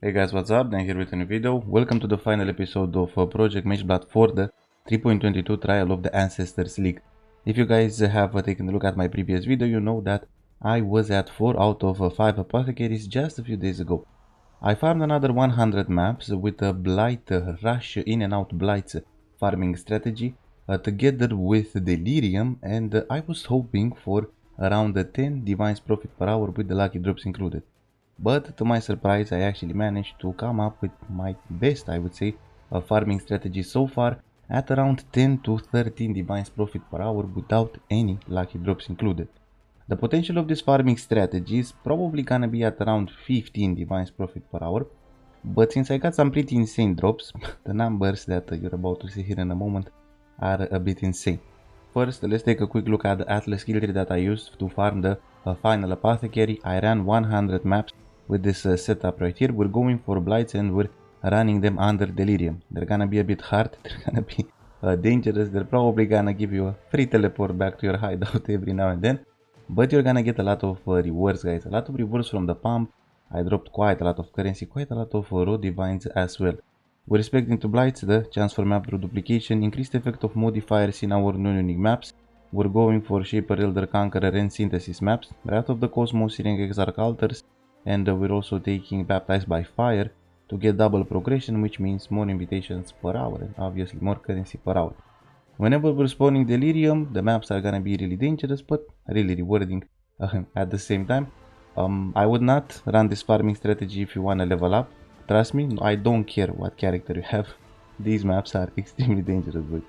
Hey guys, what's up? Dan here with a new video. Welcome to the final episode of Project Mageblood for the 3.22 trial of the Ancestors League. If you guys have taken a look at my previous video, you know that I was at 4 out of 5 apothecaries just a few days ago. I farmed another 100 maps with a Blight rush in and out Blights farming strategy together with Delirium, and I was hoping for around 10 Divines Profit per hour with the lucky drops included. But to my surprise, I actually managed to come up with my best, I would say, farming strategy so far at around 10 to 13 divines profit per hour without any lucky drops included. The potential of this farming strategy is probably gonna be at around 15 divines profit per hour, but since I got some pretty insane drops, the numbers that you're about to see here in a moment are a bit insane. First, let's take a quick look at the Atlas skill tree that I used to farm the final apothecary. I ran 100 maps with this setup right here. We're going for Blights and we're running them under Delirium. They're gonna be a bit hard, they're gonna be dangerous, they're probably gonna give you a free teleport back to your hideout every now and then. But you're gonna get a lot of rewards, guys, a lot of rewards from the pump. I dropped quite a lot of currency, quite a lot of raw divines as well. With respect to Blights, the chance for map through duplication, increased effect of modifiers in our non-unique maps. We're going for Shaper, Elder, Conqueror and Synthesis maps, Wrath of the Cosmos, Searing Exarch Altars, and we're also taking Baptized by Fire to get double progression, which means more invitations per hour and obviously more currency per hour. Whenever we're spawning Delirium, the maps are gonna be really dangerous but really rewarding at the same time. I would not run this farming strategy if you wanna level up. Trust me, I don't care what character you have. These maps are extremely dangerous, but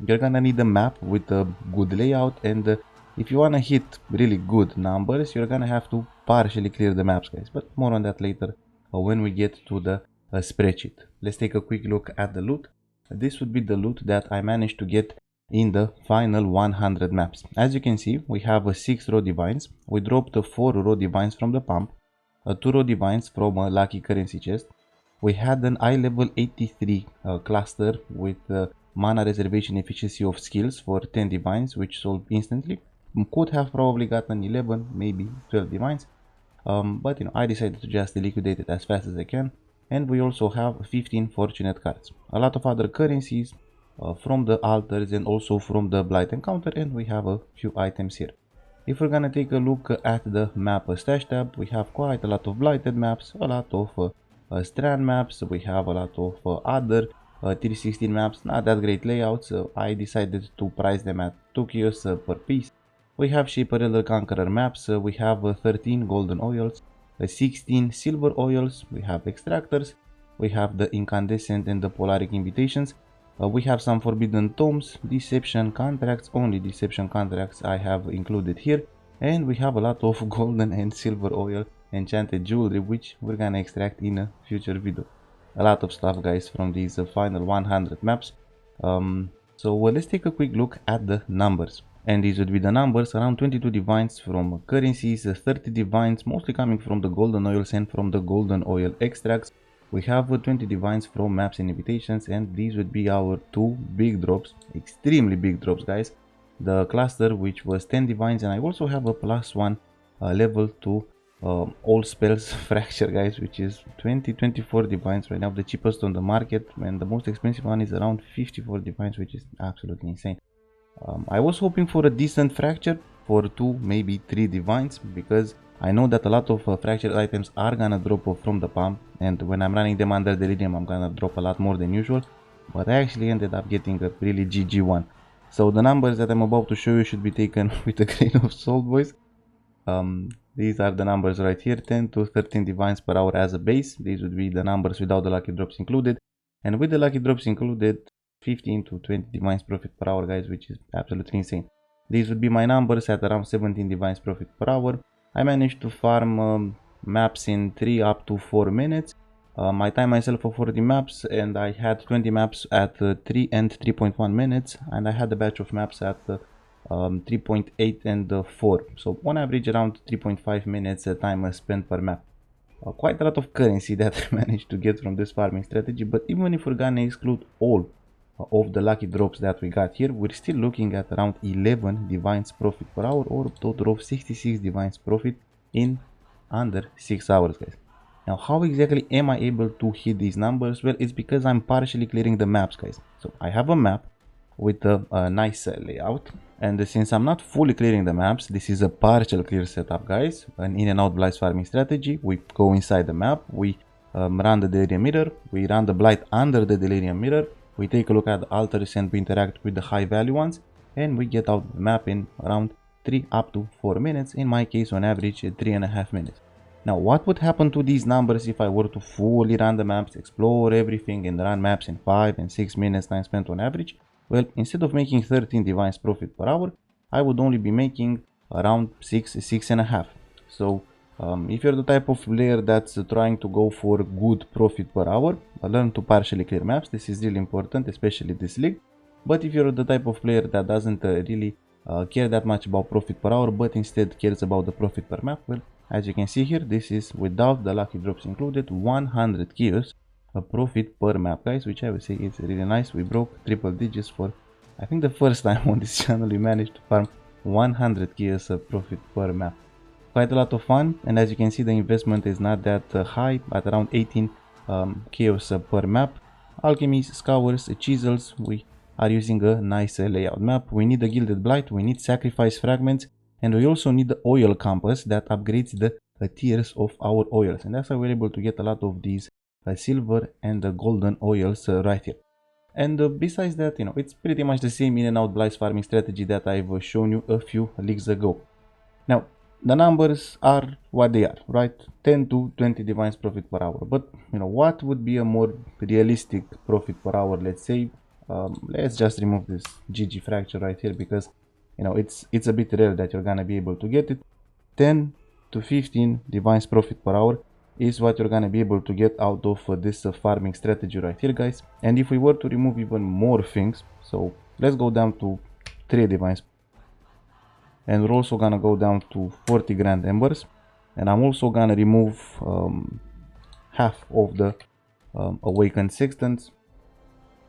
you're gonna need a map with a good layout, and if you wanna hit really good numbers, you're gonna have to partially clear the maps, guys. But more on that later when we get to the spreadsheet. Let's take a quick look at the loot. This would be the loot that I managed to get in the final 100 maps. As you can see, we have 6 raw divines. We dropped 4 raw divines from the pump, 2 raw divines from a lucky currency chest. We had an eye level 83 cluster with mana reservation efficiency of skills for 10 divines, which sold instantly. Could have probably gotten 11, maybe 12 divines, but I decided to just liquidate it as fast as I can. And we also have 15 fortunate cards, a lot of other currencies from the altars and also from the blight encounter, and we have a few items here. If we're gonna take a look at the map stash tab, we have quite a lot of blighted maps, a lot of strand maps, we have a lot of other tier 16 maps, not that great layouts. I decided to price them at 2 kios per piece. We have Shaper, Elder, Conqueror maps, we have 13 golden oils, 16 silver oils, we have extractors, we have the incandescent and the polaric invitations, we have some forbidden tomes, deception contracts, only deception contracts I have included here, and we have a lot of golden and silver oil enchanted jewelry, which we're gonna extract in a future video. A lot of stuff, guys, from these final 100 maps. So let's take a quick look at the numbers. And these would be the numbers: around 22 divines from currencies, 30 divines mostly coming from the golden oils and from the golden oil extracts. We have 20 divines from maps and invitations, and these would be our 2 big drops, extremely big drops, guys. The cluster, which was 10 divines, and I also have a +1 level to all spells fracture, guys, which is 24 divines right now, the cheapest on the market, and the most expensive one is around 54 divines, which is absolutely insane. I was hoping for a decent fracture for 2, maybe 3 divines, because I know that a lot of fractured items are gonna drop off from the pump, and when I'm running them under Delirium I'm gonna drop a lot more than usual, but I actually ended up getting a really GG one. So the numbers that I'm about to show you should be taken with a grain of salt, boys. These are the numbers right here: 10 to 13 divines per hour as a base. These would be the numbers without the lucky drops included, and with the lucky drops included, 15 to 20 divines profit per hour, guys, which is absolutely insane. These would be my numbers at around 17 divines profit per hour. I managed to farm maps in 3 up to 4 minutes. I timed myself for 40 maps, and I had 20 maps at 3 and 3.1 minutes, and I had a batch of maps at 3.8 and 4, so on average around 3.5 minutes time spent per map. Quite a lot of currency that I managed to get from this farming strategy, but even if we're gonna exclude all of the lucky drops that we got here, we're still looking at around 11 divines profit per hour, or a total of 66 divines profit in under 6 hours, guys. Now, how exactly am I able to hit these numbers? Well, it's because I'm partially clearing the maps, guys. So I have a map with a nice layout, and since I'm not fully clearing the maps, this is a partial clear setup, guys. An in and out blights farming strategy. We go inside the map, we run the delirium mirror, we run the blight under the delirium mirror, we take a look at the altars and we interact with the high value ones, and we get out the map in around 3 up to 4 minutes. In my case, on average, 3.5 minutes. Now, what would happen to these numbers if I were to fully run the maps, explore everything, and run maps in 5 and 6 minutes time spent on average? Well, instead of making 13 divines profit per hour, I would only be making around 6.5. So, if you're the type of player that's trying to go for good profit per hour, learn to partially clear maps. This is really important, especially this league. But if you're the type of player that doesn't really care that much about profit per hour, but instead cares about the profit per map, well, as you can see here, this is without the lucky drops included, 100 kilos a profit per map, guys, which I would say is really nice. We broke triple digits for, I think, the first time on this channel we managed to farm 100 kilos of profit per map. Quite a lot of fun, and as you can see, the investment is not that high, at around 18 chaos per map. Alchemies, scours, chisels. We are using a nice layout map. We need a gilded blight, we need sacrifice fragments, and we also need the oil compass that upgrades the tiers of our oils, and that's why we're able to get a lot of these silver and the golden oils right here. And besides that, you know, it's pretty much the same in and out blights farming strategy that I've shown you a few leagues ago. Now, the numbers are what they are, right? 10 to 20 divines profit per hour. But, you know, what would be a more realistic profit per hour? Let's say, let's just remove this GG fracture right here, because, you know, it's a bit rare that you're gonna be able to get it. 10 to 15 divines profit per hour is what you're gonna be able to get out of this farming strategy right here, guys. And if we were to remove even more things, so let's go down to 3 divines, and we're also gonna go down to 40 grand embers, and I'm also gonna remove half of the awakened sextants,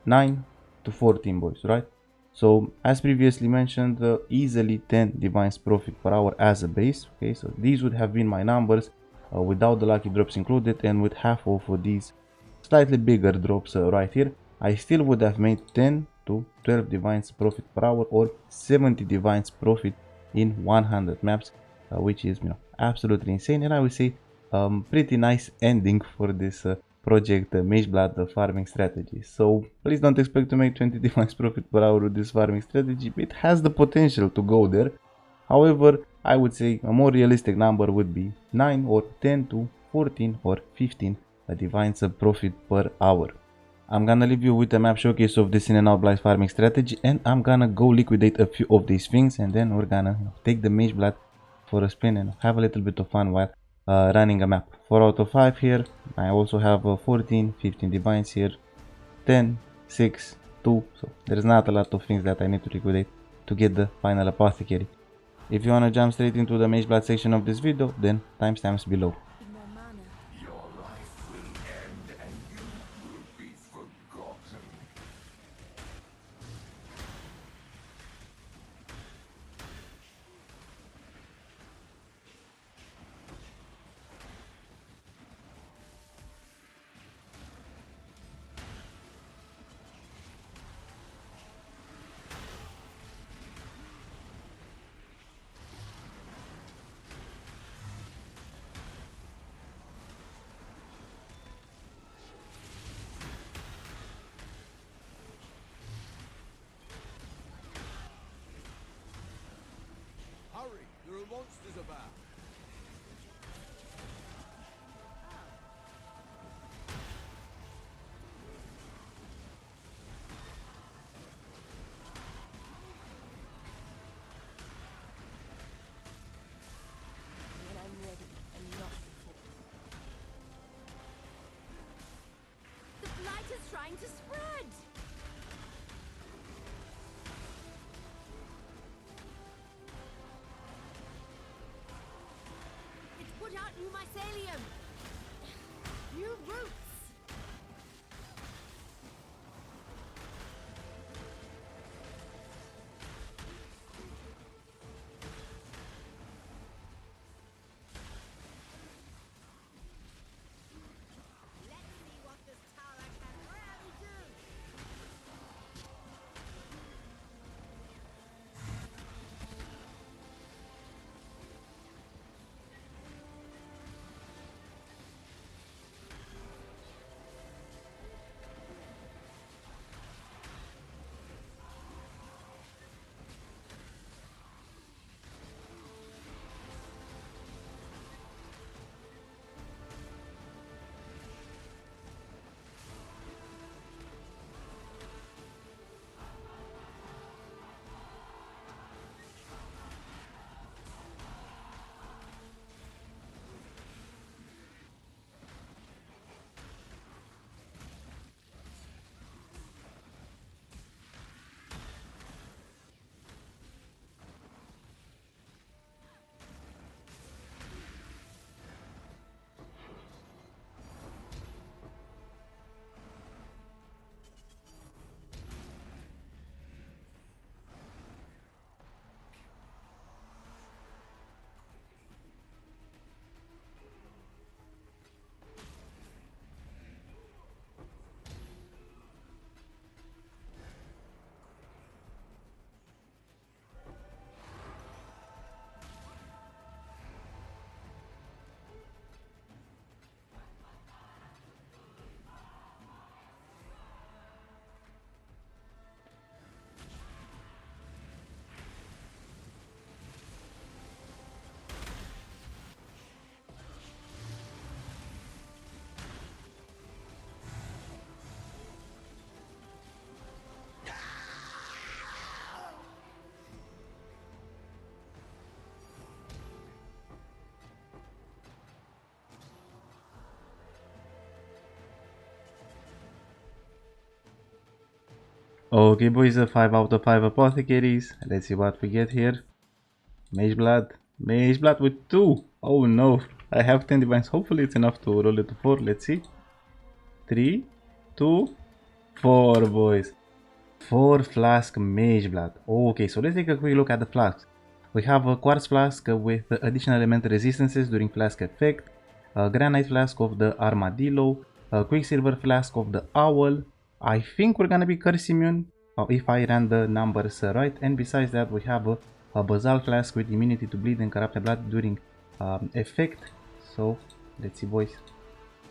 9 to 14 boys, right? So as previously mentioned, easily 10 divines profit per hour as a base. Okay, so these would have been my numbers without the lucky drops included, and with half of these slightly bigger drops right here, I still would have made 10 to 12 divines profit per hour, or 70 divines profit in 100 maps, which is, you know, absolutely insane, and I would say pretty nice ending for this project Mageblood farming strategy. So please don't expect to make 20 divines profit per hour with this farming strategy. It has the potential to go there. However, I would say a more realistic number would be 9 or 10 to 14 or 15 divines profit per hour. I'm gonna leave you with a map showcase of this in and out blights farming strategy, and I'm gonna go liquidate a few of these things, and then we're gonna, you know, take the Mageblood for a spin and have a little bit of fun while running a map. 4 out of 5 here. I also have 14, 15 divines here, 10, 6, 2, so there's not a lot of things that I need to liquidate to get the final apothecary. If you wanna jump straight into the Mageblood section of this video, then timestamps below. Hurry, there are monsters about. When I'm ready and not before. The blight is trying to spread! It's put out new mycelium! New roots! Okay boys, 5 out of 5 apothecaries. Let's see what we get here. Mageblood. Mageblood with 2. Oh no. I have 10 divines. Hopefully it's enough to roll it to 4. Let's see. 3, 2, 4 boys. 4 flask Mageblood. Okay, so let's take a quick look at the flasks. We have a quartz flask with additional elemental resistances during flask effect, a granite flask of the armadillo, a quicksilver flask of the owl. I think we're gonna be curse immune if I ran the numbers right, and besides that we have a basalt flask with immunity to bleed and corrupted blood during effect. So let's see boys.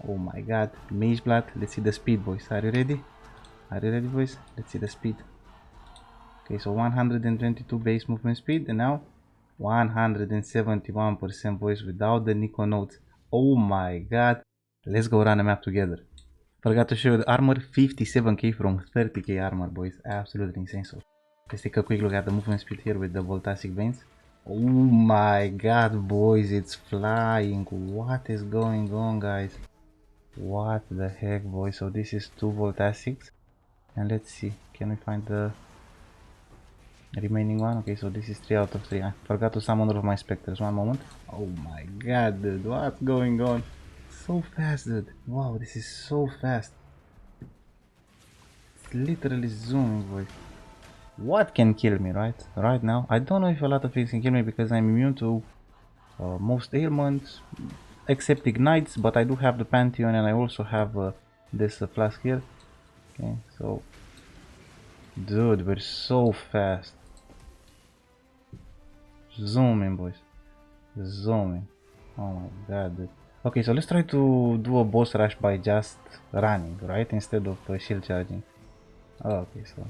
Oh my god, Mageblood. Let's see the speed boys. Are you ready? Are you ready boys? Let's see the speed. Okay, so 122 base movement speed, and now 171% boys without the Nico notes. Oh my god. Let's go run a map together. Forgot to show you the armor, 57k from 30k armor boys. Absolutely insane. So let's take a quick look at the movement speed here with the Voltasic Veins. Oh my god boys, it's flying. What is going on guys? What the heck boys? So this is 2 Voltasics. And let's see, can we find the remaining one? Okay, so this is 3 out of 3. I forgot to summon all of my specters. One moment. Oh my god, dude, what's going on? So fast, dude. Wow, this is so fast. It's literally zooming, boy. What can kill me, right now? I don't know if a lot of things can kill me because I'm immune to most ailments, except ignites, but I do have the Pantheon, and I also have this flask here. Okay, so dude, we're so fast. Zooming boys, zooming. Oh my god, dude. Okay, so let's try to do a boss rush by just running, right, instead of shield charging. Okay, so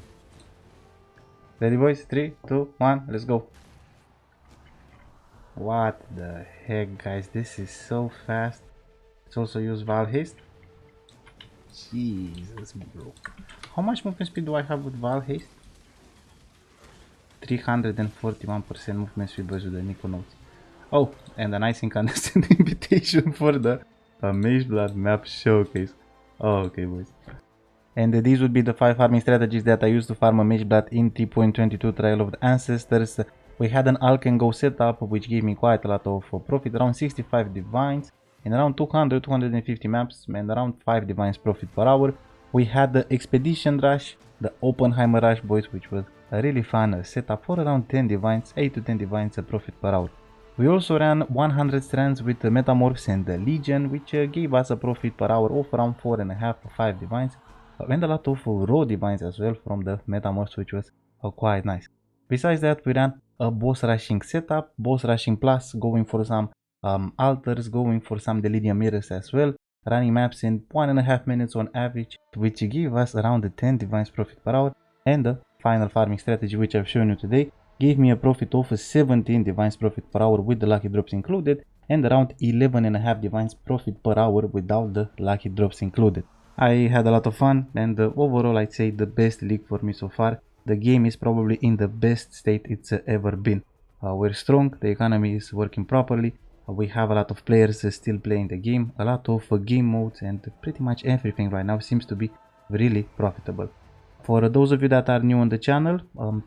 ready boys, 3, 2, 1, let's go. What the heck guys, this is so fast. Let's also use Val Haste. Jesus bro, how much movement speed do I have with Val Haste? 341% movement speed boys with the Nico notes. Oh, and a nice incandescent invitation for the Mageblood Map Showcase. Oh, okay boys. And these would be the 5 farming strategies that I used to farm a Mageblood in 3.22 Trial of the Ancestors. We had an Alk and Go setup which gave me quite a lot of profit, around 65 divines in around 200-250 maps and around 5 divines profit per hour. We had the Expedition Rush, the Oppenheimer Rush boys, which was a really fun setup for around 10 divines, 8 to 10 divines profit per hour. We also ran 100 strands with the Metamorphs and the Legion, which gave us a profit per hour of around 4.5 to 5 divines, and a lot of raw divines as well from the Metamorphs, which was quite nice. Besides that, we ran a boss rushing setup, boss rushing plus, going for some altars, going for some Delirium mirrors as well, running maps in 1.5 minutes on average, which gave us around 10 divines profit per hour, and the final farming strategy which I've shown you today gave me a profit of 17 divines profit per hour with the lucky drops included, and around 11.5 divines profit per hour without the lucky drops included. I had a lot of fun, and overall I'd say the best league for me so far. The game is probably in the best state it's ever been. We're strong, the economy is working properly, we have a lot of players still playing the game, a lot of game modes, and pretty much everything right now seems to be really profitable. For those of you that are new on the channel,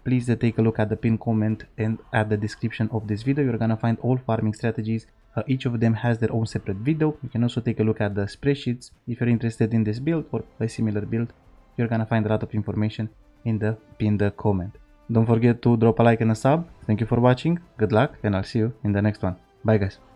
please take a look at the pinned comment and at the description of this video. You're gonna find all farming strategies. Each of them has their own separate video. You can also take a look at the spreadsheets if you're interested in this build or a similar build. You're gonna find a lot of information in the pinned comment. Don't forget to drop a like and a sub. Thank you for watching, good luck, and I'll see you in the next one. Bye guys.